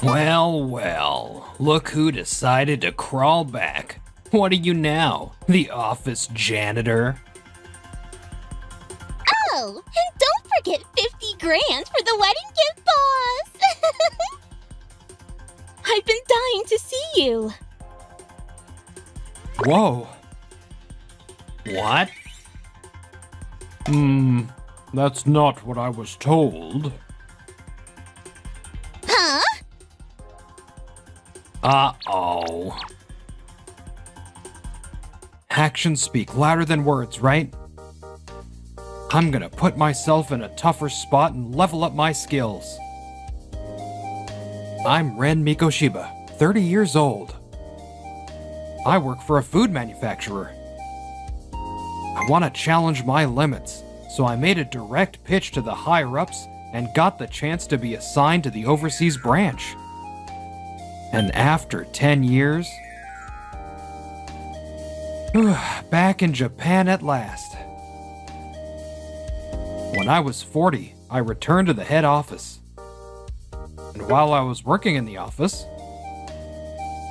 Well, well, look who decided to crawl back. What are you now, the office janitor? Oh, and don't forget 50 grand for the wedding gift, boss! I've been dying to see you. Whoa. What? That's not what I was told. Huh? Uh-oh. Actions speak louder than words, right? I'm gonna put myself in a tougher spot and level up my skills. I'm Ren Mikoshiba, 30 years old. I work for a food manufacturer. I want to challenge my limits, so I made a direct pitch to the higher-ups and got the chance to be assigned to the overseas branch. And after 10 years, back in Japan at last. When I was 40, I returned to the head office. And while I was working in the office,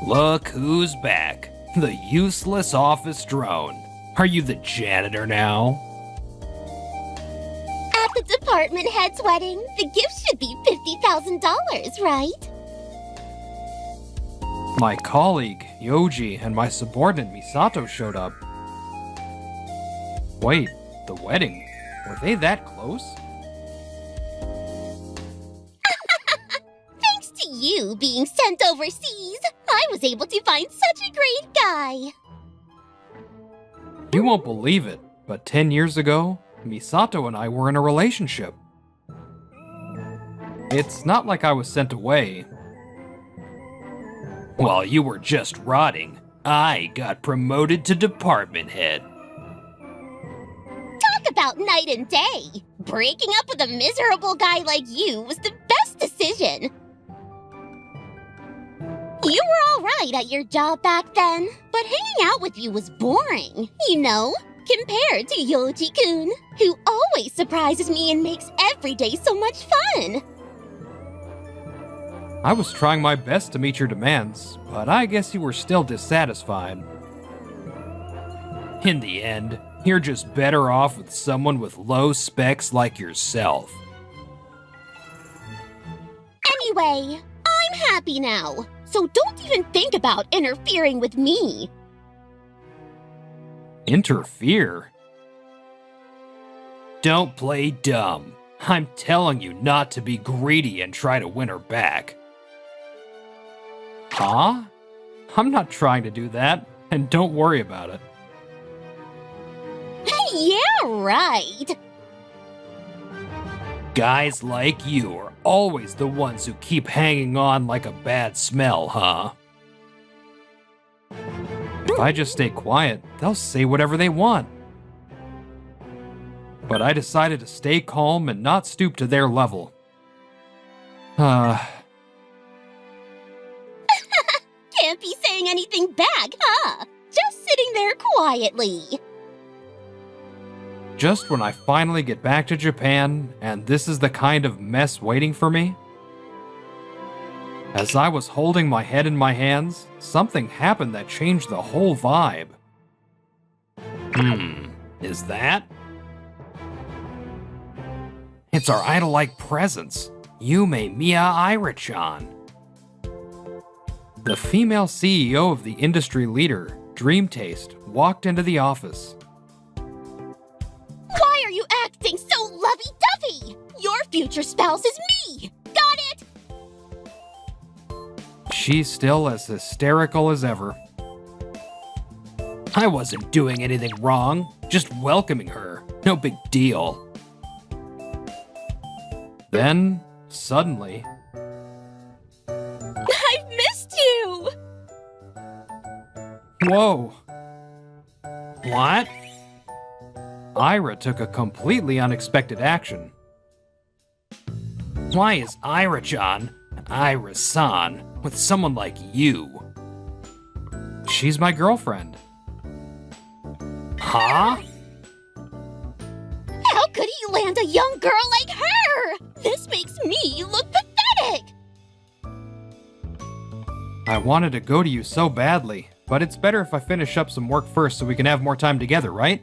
look who's back. The useless office drone. Are you the janitor now? At the department head's wedding, the gift should be $50,000, right? My colleague, Yoji, and my subordinate, Misato, showed up. Wait, the wedding? Were they that close? Thanks to you being sent overseas, I was able to find such a great guy. You won't believe it, but 10 years ago, Misato and I were in a relationship. It's not like I was sent away. While you were just rotting, I got promoted to department head. Talk about night and day. Breaking up with a miserable guy like you was the best decision. You were all right at your job back then, but hanging out with you was boring, you know? Compared to Yoji-kun, who always surprises me and makes every day so much fun. I was trying my best to meet your demands, but I guess you were still dissatisfied. In the end, you're just better off with someone with low specs like yourself. Anyway, I'm happy now, so don't even think about interfering with me. Interfere? Don't play dumb. I'm telling you not to be greedy and try to win her back. Huh? I'm not trying to do that, and don't worry about it. Yeah, right. Guys like you are always the ones who keep hanging on like a bad smell, huh? If I just stay quiet, they'll say whatever they want. But I decided to stay calm and not stoop to their level. Can't be saying anything back, huh? Just sitting there quietly. Just when I finally get back to Japan, and this is the kind of mess waiting for me? As I was holding my head in my hands, something happened that changed the whole vibe. Is that? It's our idol-like presence, Yume Mia Ira-chan. The female CEO of the industry leader, Dream Taste, walked into the office. Why are you acting so lovey-dovey? Your future spouse is me! Got it? She's still as hysterical as ever. I wasn't doing anything wrong, just welcoming her. No big deal. Then, suddenly... I've missed you! Whoa! What? Ira took a completely unexpected action. Why is Ira-chan, Ira-san, with someone like you? She's my girlfriend. Huh? How could he land a young girl like her? This makes me look pathetic! I wanted to go to you so badly, but it's better if I finish up some work first so we can have more time together, right?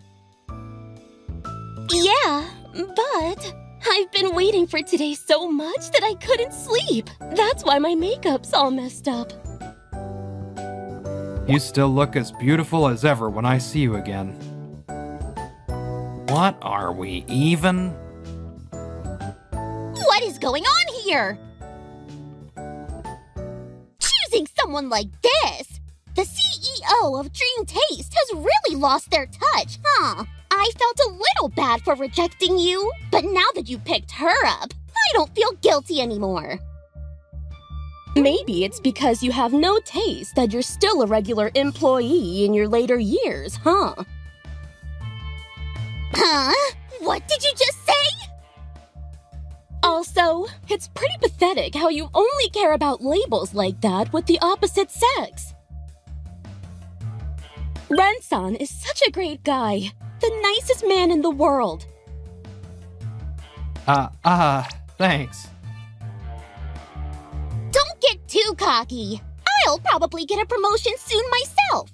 Yeah, but I've been waiting for today so much that I couldn't sleep. That's why my makeup's all messed up. You still look as beautiful as ever when I see you again. What are we, even? What is going on here? Choosing someone like this? The CEO of Dream Taste has really lost their touch, huh? I felt a little bad for rejecting you, but now that you picked her up, I don't feel guilty anymore. Maybe it's because you have no taste that you're still a regular employee in your later years, huh? Huh? What did you just say? Also, it's pretty pathetic how you only care about labels like that with the opposite sex. Ren-san is such a great guy. The nicest man in the world. Thanks. Don't get too cocky. I'll probably get a promotion soon myself.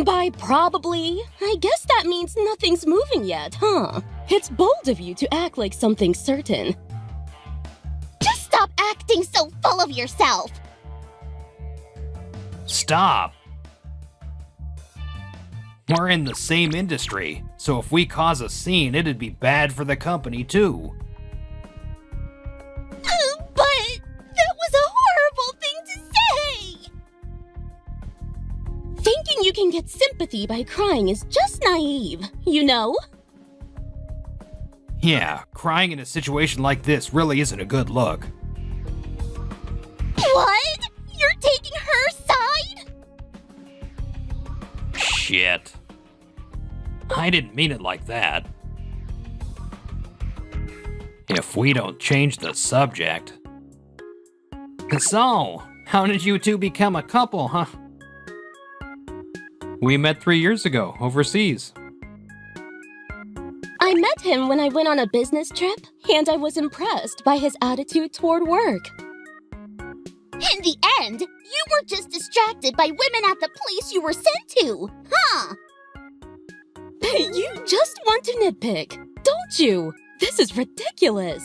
By probably, I guess that means nothing's moving yet, huh? It's bold of you to act like something's certain. Just stop acting so full of yourself. Stop. We're in the same industry, so if we cause a scene, it'd be bad for the company, too. But that was a horrible thing to say! Thinking you can get sympathy by crying is just naive, you know? Yeah, crying in a situation like this really isn't a good look. What? You're taking her side? Shit. I didn't mean it like that. If we don't change the subject. So, how did you two become a couple, huh? We met 3 years ago, overseas. I met him when I went on a business trip, and I was impressed by his attitude toward work. In the end, you were just distracted by women at the place you were sent to, huh? You just want to nitpick, don't you? This is ridiculous.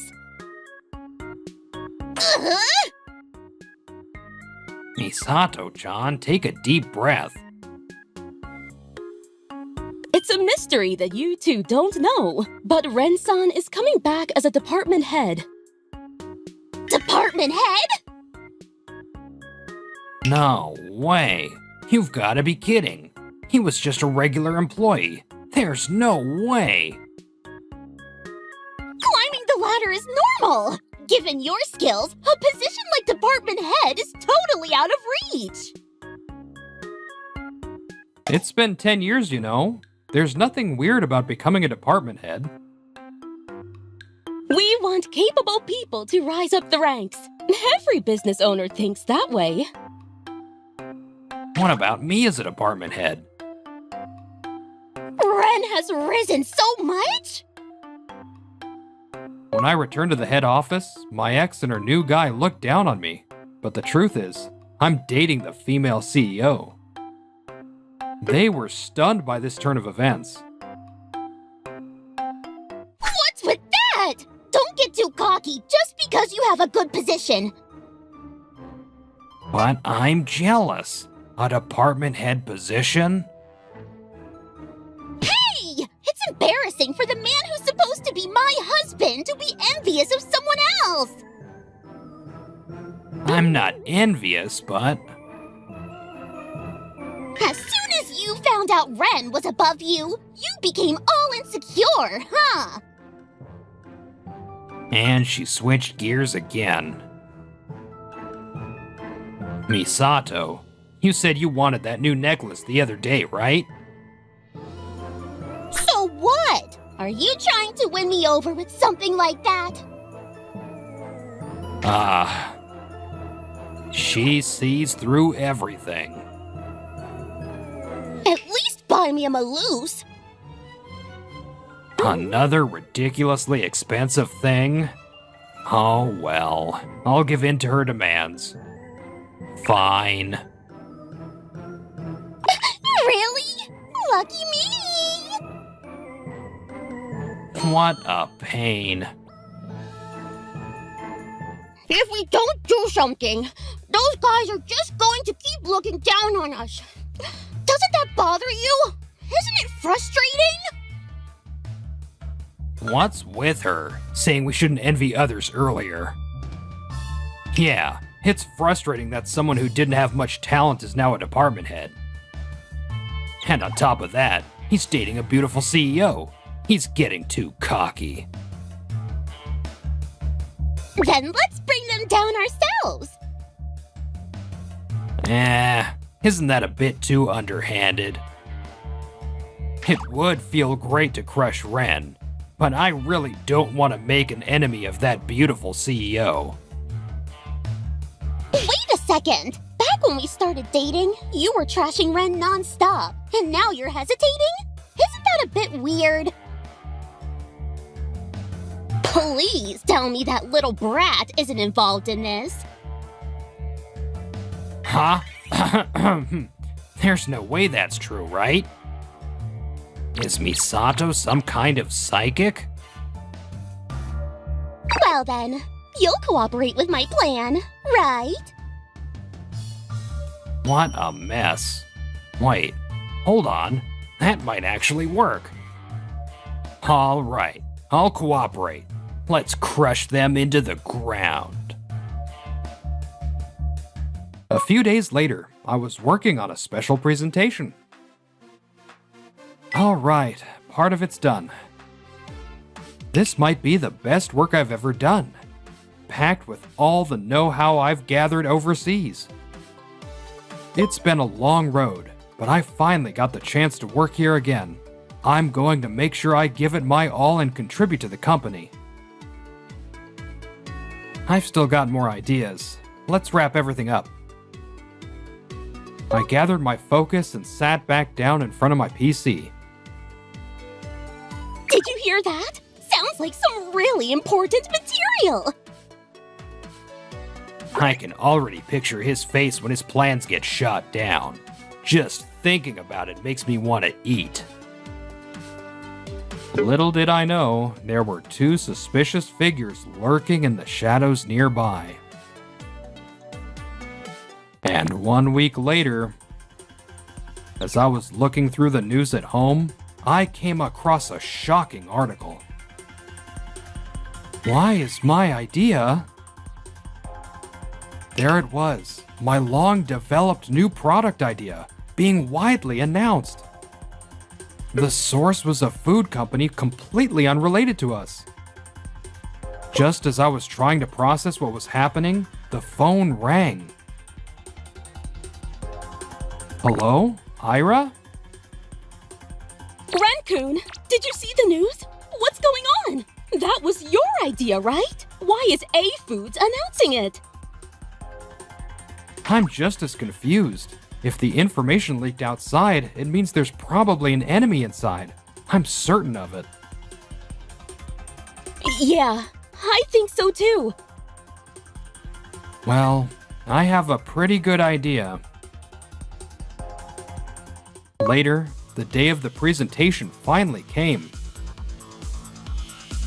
Misato-chan, take a deep breath. It's a mystery that you two don't know, but Ren-san is coming back as a department head. Department head? No way. You've got to be kidding. He was just a regular employee. There's no way. Climbing the ladder is normal. Given your skills, a position like department head is totally out of reach. It's been 10 years, you know. There's nothing weird about becoming a department head. We want capable people to rise up the ranks. Every business owner thinks that way. What about me as a department head? Ren has risen so much? When I returned to the head office, my ex and her new guy looked down on me. But the truth is, I'm dating the female CEO. They were stunned by this turn of events. What's with that? Don't get too cocky just because you have a good position. But I'm jealous. A department head position? Hey! It's embarrassing for the man who's supposed to be my husband to be envious of someone else. I'm not envious, but... As soon as you found out Ren was above you, you became all insecure, huh? And she switched gears again. Misato, you said you wanted that new necklace the other day, right? So what? Are you trying to win me over with something like that? She sees through everything. At least buy me a maloose. Another ridiculously expensive thing? Oh well, I'll give in to her demands. Fine. Really? Lucky me! What a pain. If we don't do something, those guys are just going to keep looking down on us. Doesn't that bother you? Isn't it frustrating? What's with her, saying we shouldn't envy others earlier? Yeah, it's frustrating that someone who didn't have much talent is now a department head. And on top of that, he's dating a beautiful CEO. He's getting too cocky. Then let's bring them down ourselves. Isn't that a bit too underhanded? It would feel great to crush Ren, but I really don't want to make an enemy of that beautiful CEO. Wait a second. Back when we started dating, you were trashing Ren non-stop, and now you're hesitating? Isn't that a bit weird? Please tell me that little brat isn't involved in this. Huh? There's no way that's true, right? Is Misato some kind of psychic? Well then, you'll cooperate with my plan, right? What a mess. Wait, hold on. That might actually work. All right, I'll cooperate. Let's crush them into the ground. A few days later, I was working on a special presentation. All right, part of it's done. This might be the best work I've ever done, packed with all the know-how I've gathered overseas. It's been a long road, but I finally got the chance to work here again. I'm going to make sure I give it my all and contribute to the company. I've still got more ideas. Let's wrap everything up. I gathered my focus and sat back down in front of my PC. Did you hear that? Sounds like some really important material. I can already picture his face when his plans get shot down. Just thinking about it makes me want to eat. Little did I know, there were two suspicious figures lurking in the shadows nearby. And 1 week later, as I was looking through the news at home, I came across a shocking article. Why is my idea? There it was, my long-developed new product idea, being widely announced. The source was a food company completely unrelated to us. Just as I was trying to process what was happening, the phone rang. Hello? Ira? Ren-kun, did you see the news? What's going on? That was your idea, right? Why is A Foods announcing it? I'm just as confused. If the information leaked outside, it means there's probably an enemy inside. I'm certain of it. Yeah, I think so too. Well, I have a pretty good idea. Later, the day of the presentation finally came.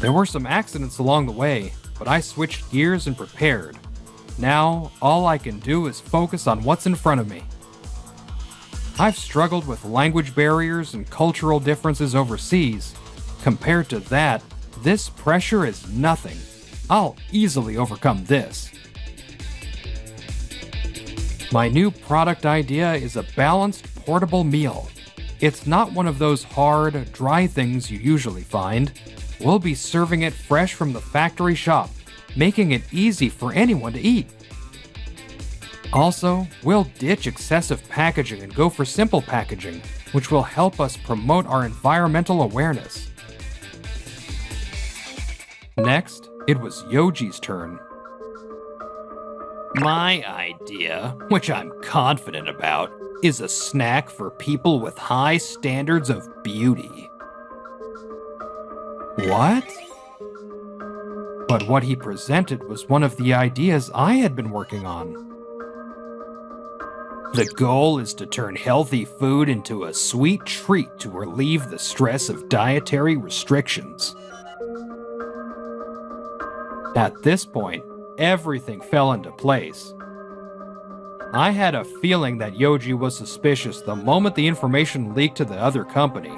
There were some accidents along the way, but I switched gears and prepared. Now, all I can do is focus on what's in front of me. I've struggled with language barriers and cultural differences overseas. Compared to that, this pressure is nothing. I'll easily overcome this. My new product idea is a balanced, portable meal. It's not one of those hard, dry things you usually find. We'll be serving it fresh from the factory shop, making it easy for anyone to eat. Also, we'll ditch excessive packaging and go for simple packaging, which will help us promote our environmental awareness. Next, it was Yoji's turn. My idea, which I'm confident about, is a snack for people with high standards of beauty. What? But what he presented was one of the ideas I had been working on. The goal is to turn healthy food into a sweet treat to relieve the stress of dietary restrictions. At this point, everything fell into place. I had a feeling that Yoji was suspicious the moment the information leaked to the other company,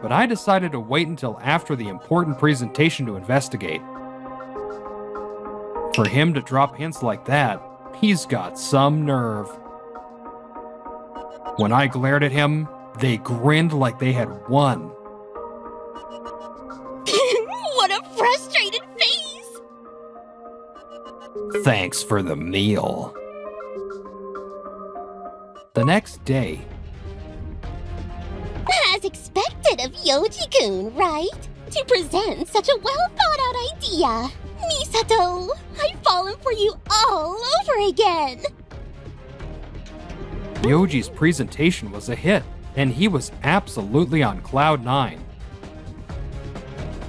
but I decided to wait until after the important presentation to investigate. For him to drop hints like that, he's got some nerve. When I glared at him, they grinned like they had won. What a frustrated face! Thanks for the meal. The next day, As expected of Yoji-kun, right? To present such a well-thought-out idea. Misato, I've fallen for you all over again. Yoji's presentation was a hit, and he was absolutely on cloud nine.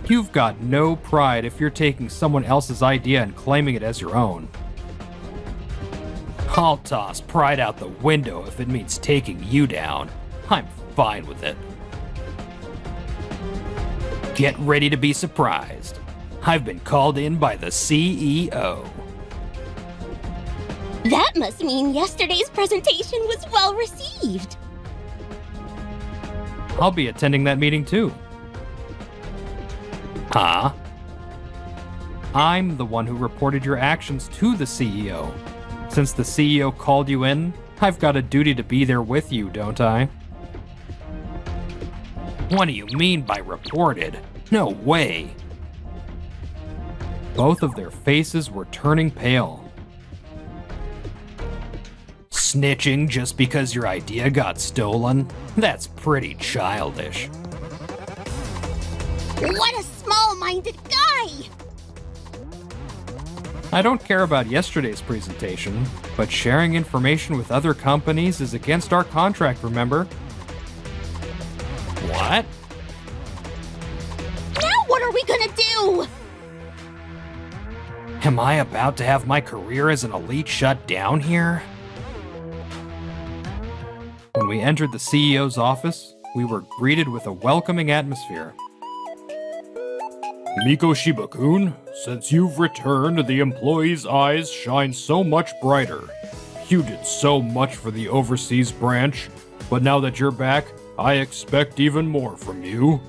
You've got no pride if you're taking someone else's idea and claiming it as your own. I'll toss pride out the window if it means taking you down. I'm fine with it. Get ready to be surprised. I've been called in by the CEO. That must mean yesterday's presentation was well received. I'll be attending that meeting too. Huh? I'm the one who reported your actions to the CEO. Since the CEO called you in, I've got a duty to be there with you, don't I? What do you mean by reported? No way. Both of their faces were turning pale. Snitching just because your idea got stolen? That's pretty childish. What a small-minded guy! I don't care about yesterday's presentation, but sharing information with other companies is against our contract, remember? What? Now what are we gonna do? Am I about to have my career as an elite shut down here? When we entered the CEO's office, we were greeted with a welcoming atmosphere. Miko Shiba-kun, since you've returned, the employees' eyes shine so much brighter. You did so much for the overseas branch, but now that you're back, I expect even more from you.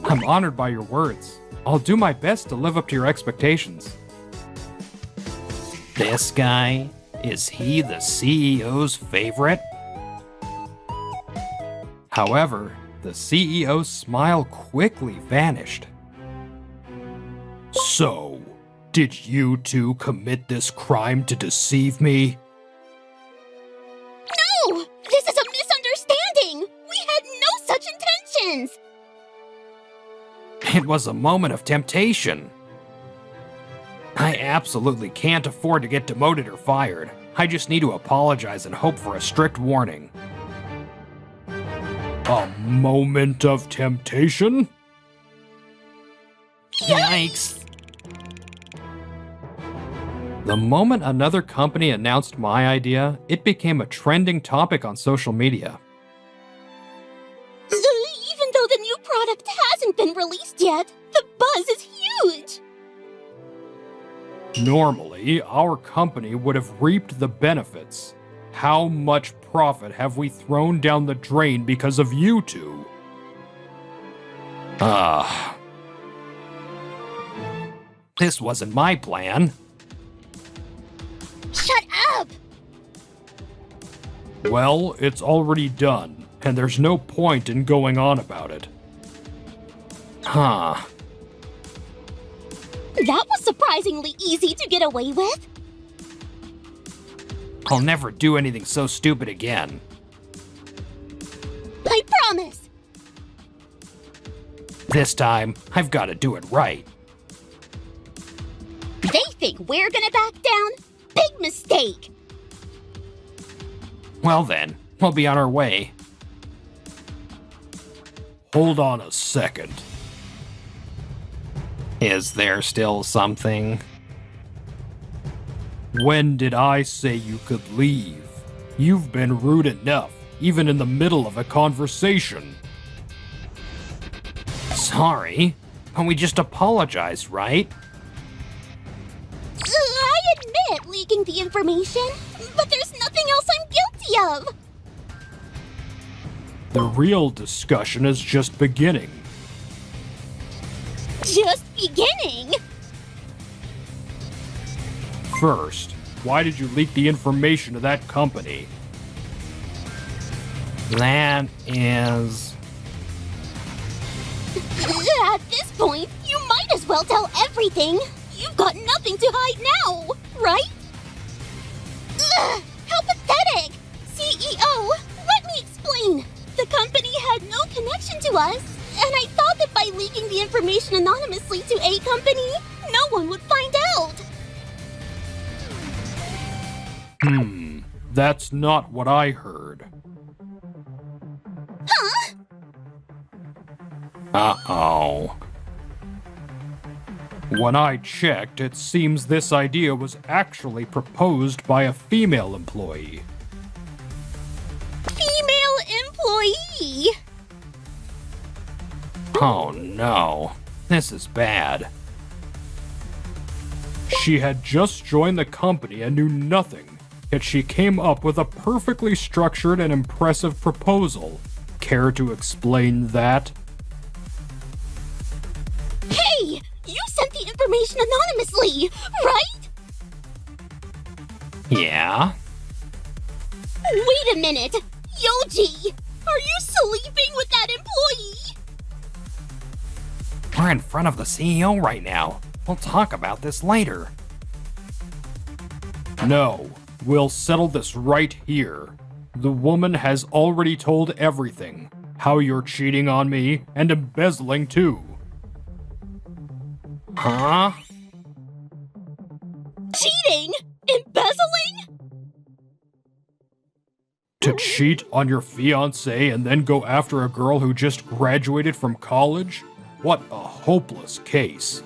I'm honored by your words. I'll do my best to live up to your expectations. This guy? Is he the CEO's favorite? However, the CEO's smile quickly vanished. So, did you two commit this crime to deceive me? No! This is a misunderstanding! We had no such intentions! It was a moment of temptation. I absolutely can't afford to get demoted or fired. I just need to apologize and hope for a strict warning. A moment of temptation? Yikes! The moment another company announced my idea, it became a trending topic on social media. Even though the new product hasn't been released yet, the buzz is huge! Normally, our company would have reaped the benefits. How much profit have we thrown down the drain because of you two? This wasn't my plan. Shut up! Well, it's already done, and there's no point in going on about it. Huh. That was surprisingly easy to get away with. I'll never do anything so stupid again. I promise! This time, I've got to do it right. They think we're gonna back down? Big mistake! Well then, we'll be on our way. Hold on a second. Is there still something? When did I say you could leave? You've been rude enough, even in the middle of a conversation. Sorry, but we just apologized, right? I admit leaking the information, but there's nothing else I'm guilty of. The real discussion is just beginning. Just beginning. First, why did you leak the information to that company? That is... At this point, you might as well tell everything. You've got nothing to hide now, right? Ugh, how pathetic! CEO, let me explain. The company had no connection to us, and I thought that by leaking the information anonymously to a company, no one would find out. That's not what I heard. Huh? Uh-oh. When I checked, it seems this idea was actually proposed by a female employee. Female employee? Oh no, this is bad. She had just joined the company and knew nothing, yet she came up with a perfectly structured and impressive proposal. Care to explain that? Hey! You sent the information anonymously, right? Yeah? Wait a minute! Yoji! Are you sleeping with that employee? We're in front of the CEO right now. We'll talk about this later. No, we'll settle this right here. The woman has already told everything. How you're cheating on me and embezzling too. Huh? Cheating? Embezzling? To cheat on your fiancé and then go after a girl who just graduated from college? What a hopeless case.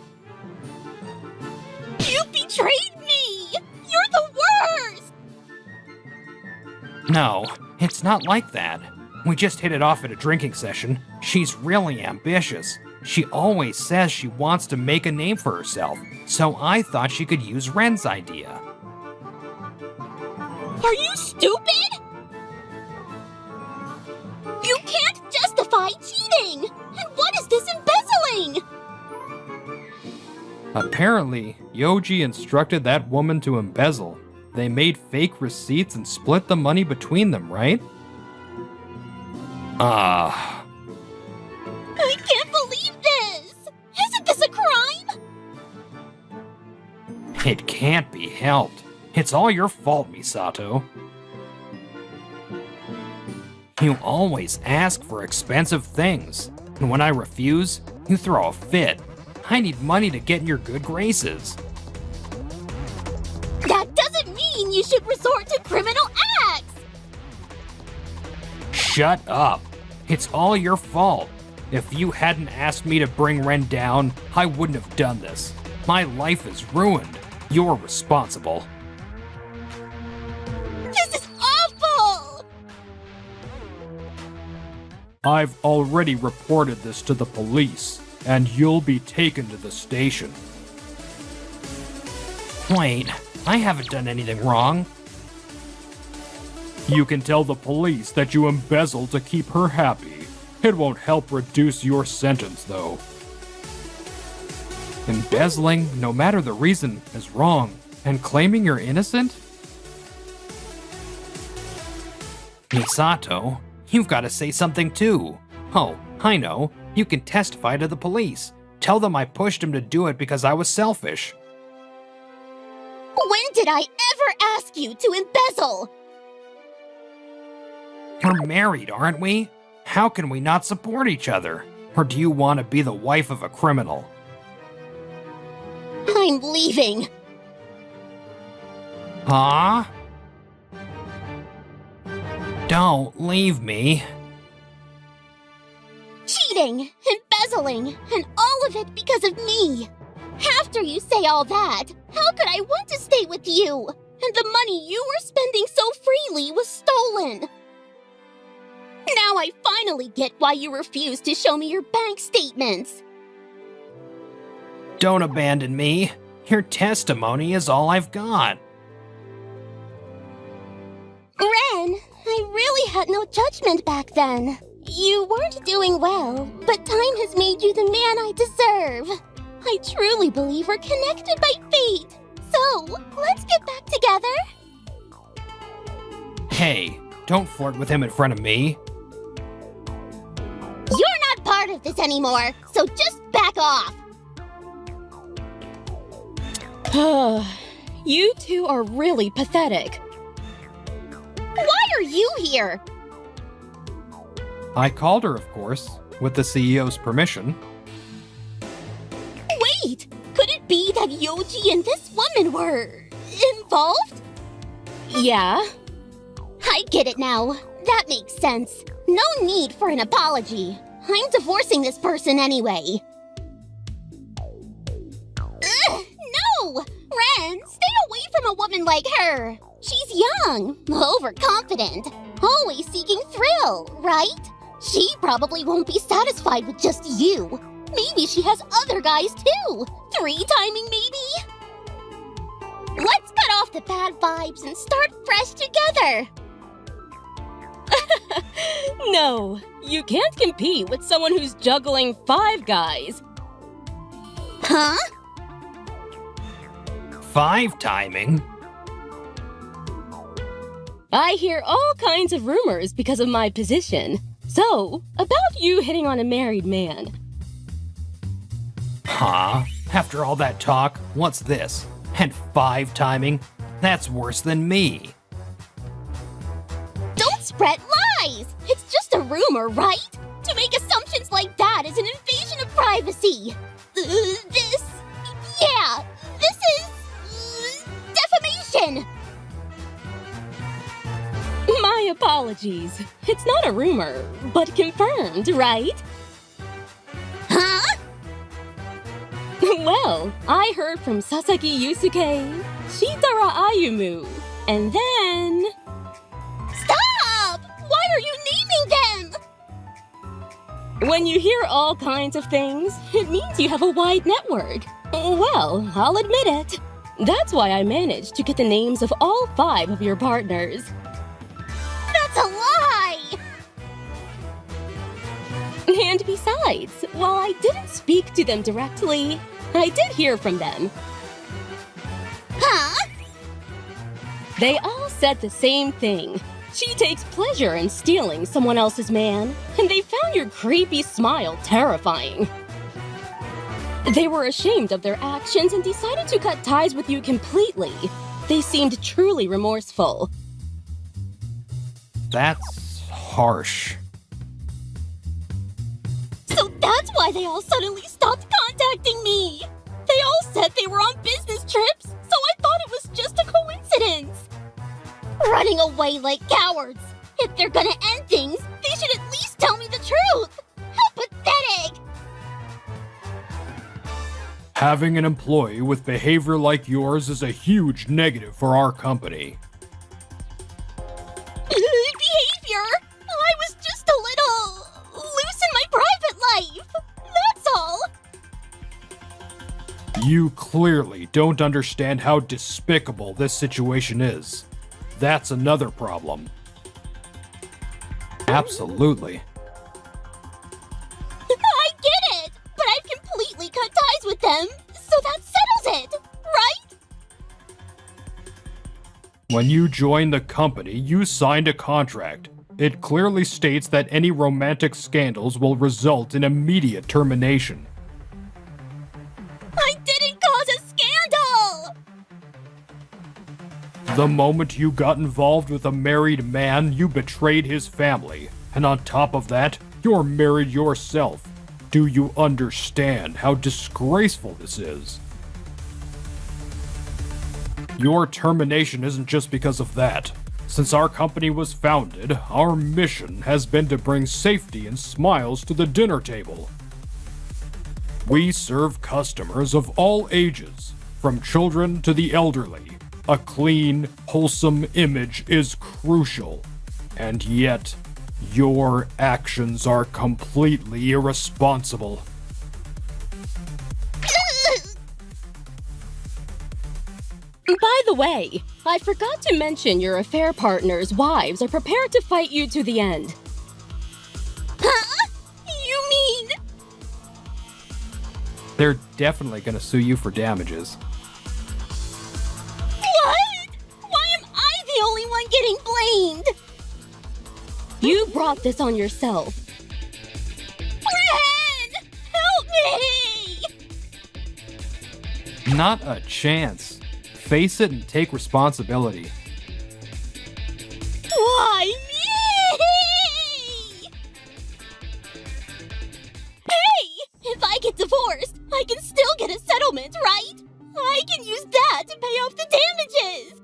You betrayed me! You're the worst! No, it's not like that. We just hit it off at a drinking session. She's really ambitious. She always says she wants to make a name for herself, so I thought she could use Ren's idea. Are you stupid? You can't justify cheating! And what is this embezzling? Apparently, Yoji instructed that woman to embezzle. They made fake receipts and split the money between them, right? I can't believe this! Isn't this a crime? It can't be helped. It's all your fault, Misato. You always ask for expensive things, and when I refuse, you throw a fit. I need money to get in your good graces. That doesn't mean you should resort to criminal acts! Shut up. It's all your fault. If you hadn't asked me to bring Ren down, I wouldn't have done this. My life is ruined. You're responsible. This is awful! I've already reported this to the police, and you'll be taken to the station. Wait, I haven't done anything wrong. You can tell the police that you embezzled to keep her happy. It won't help reduce your sentence, though. Embezzling, no matter the reason, is wrong, and claiming you're innocent? Misato, you've got to say something too. Oh, I know. You can testify to the police. Tell them I pushed him to do it because I was selfish. When did I ever ask you to embezzle? We're married, aren't we? How can we not support each other? Or do you want to be the wife of a criminal? I'm leaving. Huh? Don't leave me. Cheating, embezzling, and all of it because of me. After you say all that, how could I want to stay with with you! And the money you were spending so freely was stolen! Now I finally get why you refused to show me your bank statements! Don't abandon me. Your testimony is all I've got. Ren, I really had no judgment back then. You weren't doing well, but time has made you the man I deserve. I truly believe we're connected by fate. So, let's get back together. Hey, don't flirt with him in front of me. You're not part of this anymore, so just back off. You two are really pathetic. Why are you here? I called her, of course, with the CEO's permission. Wait! Could it be that Yoji and this woman were involved? Yeah? I get it now. That makes sense. No need for an apology. I'm divorcing this person anyway. Ugh, no! Ren, stay away from a woman like her. She's young, overconfident, always seeking thrill, right? She probably won't be satisfied with just you. Maybe she has other guys too. 3 timing maybe? Let's cut off the bad vibes and start fresh together. No, you can't compete with someone who's juggling 5 guys. Huh? 5 timing? I hear all kinds of rumors because of my position. So, about you hitting on a married man. Huh? After all that talk, what's this? And 5 timing? That's worse than me. Don't spread lies! It's just a rumor, right? To make assumptions like that is an invasion of privacy. This is defamation! My apologies. It's not a rumor, but confirmed, right? Huh? Well, I heard from Sasaki Yusuke, Shitara Ayumu, and then... Stop! Why are you naming them? When you hear all kinds of things, it means you have a wide network. Well, I'll admit it. That's why I managed to get the names of all 5 of your partners. That's a lie! And besides, while I didn't speak to them directly, I did hear from them. Huh? They all said the same thing. She takes pleasure in stealing someone else's man, and they found your creepy smile terrifying. They were ashamed of their actions and decided to cut ties with you completely. They seemed truly remorseful. That's harsh. So that's why they all suddenly stopped contacting me! They all said they were on business trips, so I thought it was just a coincidence! Running away like cowards! If they're gonna end things, they should at least tell me the truth! How pathetic! Having an employee with behavior like yours is a huge negative for our company. Behavior? I was just a little loose in my private life! That's all! You clearly don't understand how despicable this situation is. That's another problem. Absolutely. I get it! But I've completely cut ties with them, so that settles it, right? When you joined the company, you signed a contract. It clearly states that any romantic scandals will result in immediate termination. I didn't cause a scandal! The moment you got involved with a married man, you betrayed his family. And on top of that, you're married yourself. Do you understand how disgraceful this is? Your termination isn't just because of that. Since our company was founded, our mission has been to bring safety and smiles to the dinner table. We serve customers of all ages, from children to the elderly. A clean, wholesome image is crucial, and yet your actions are completely irresponsible. By the way, I forgot to mention your affair partner's wives are prepared to fight you to the end. Huh? You mean... They're definitely gonna sue you for damages. What? Why am I the only one getting blamed? You brought this on yourself. Ren! Help me! Not a chance. Face it and take responsibility. Why me? Hey! If I get divorced, I can still get a settlement, right? I can use that to pay off the damages!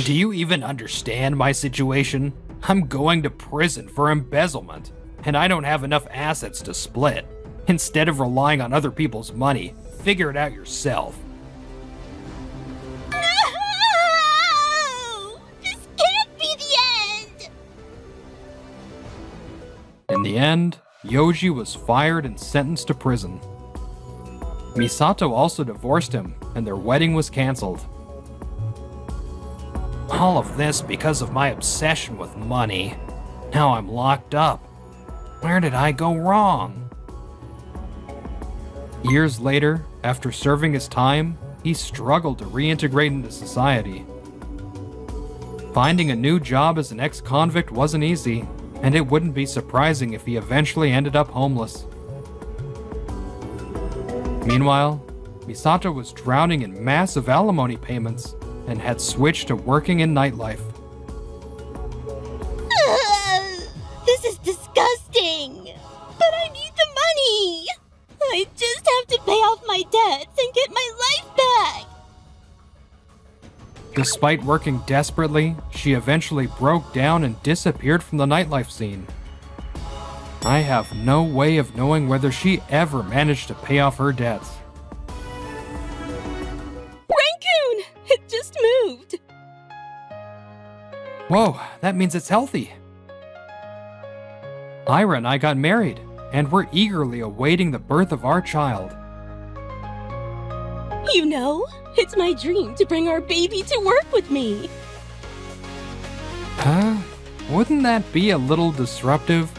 Do you even understand my situation? I'm going to prison for embezzlement, and I don't have enough assets to split. Instead of relying on other people's money, figure it out yourself. No! This can't be the end! In the end, Yoji was fired and sentenced to prison. Misato also divorced him, and their wedding was canceled. All of this because of my obsession with money. Now I'm locked up. Where did I go wrong? Years later, after serving his time, he struggled to reintegrate into society. Finding a new job as an ex-convict wasn't easy, and it wouldn't be surprising if he eventually ended up homeless. Meanwhile, Misato was drowning in massive alimony payments and had switched to working in nightlife. This is disgusting! But I need the money! I just have to pay off my debts and get my life back! Despite working desperately, she eventually broke down and disappeared from the nightlife scene. I have no way of knowing whether she ever managed to pay off her debts. Raccoon! It just moved! Whoa, that means it's healthy. Ira and I got married, and we're eagerly awaiting the birth of our child. You know, it's my dream to bring our baby to work with me. Huh? Wouldn't that be a little disruptive?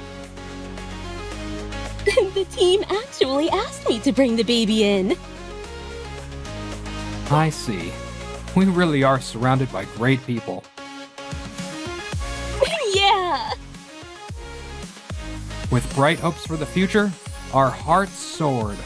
The team actually asked me to bring the baby in. I see. We really are surrounded by great people. Yeah! With bright hopes for the future, our hearts soared.